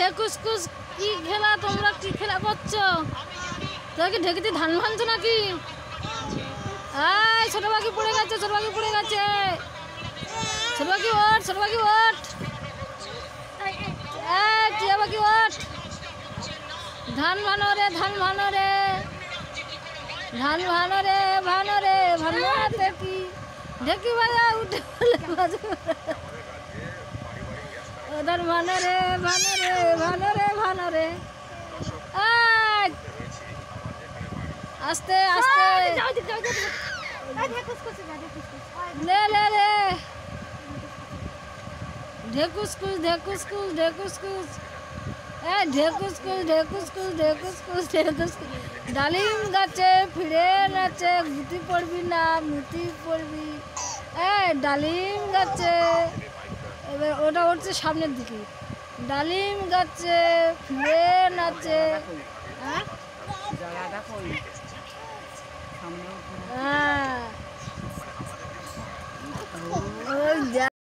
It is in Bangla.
ঢেকুসকুস কি খেলা, তোমরা কি খেলা করছো? তোরা কি ঢেকিতে ধান ভাঙছো নাকি? এই ছোট পাখি পড়ে গেছে, ছোট পাখি পড়ে গেছে। ছোট পাখি ওঠ, ছোট পাখি ওঠ। এই টিয়া পাখি ওঠ। ধান ভানো রে, ধান ভানো রে, ধান ভানো রে, ভানো রে, ভানোতে কি ঢেকি বাজা উঠে ওদের ভানো রে, ভানো রে, ভানো রে, ভানো রে। আস্তে আস্তে লে লে লে ঢেকুসকুস ঢেকুসকুস ঢেকুসকুস ঢেকুসকুস ঢেকুসকুস ঢেকুসকুস ঢেকুসকুস। ডালিম গাছে ফিরে নাচে, গুটি পড়বি না মুটি পড়বি। ডালিম গাছে, এবার ওটা উঠছে সামনের দিকে। ডালিম গাছে ফিরে নাচে।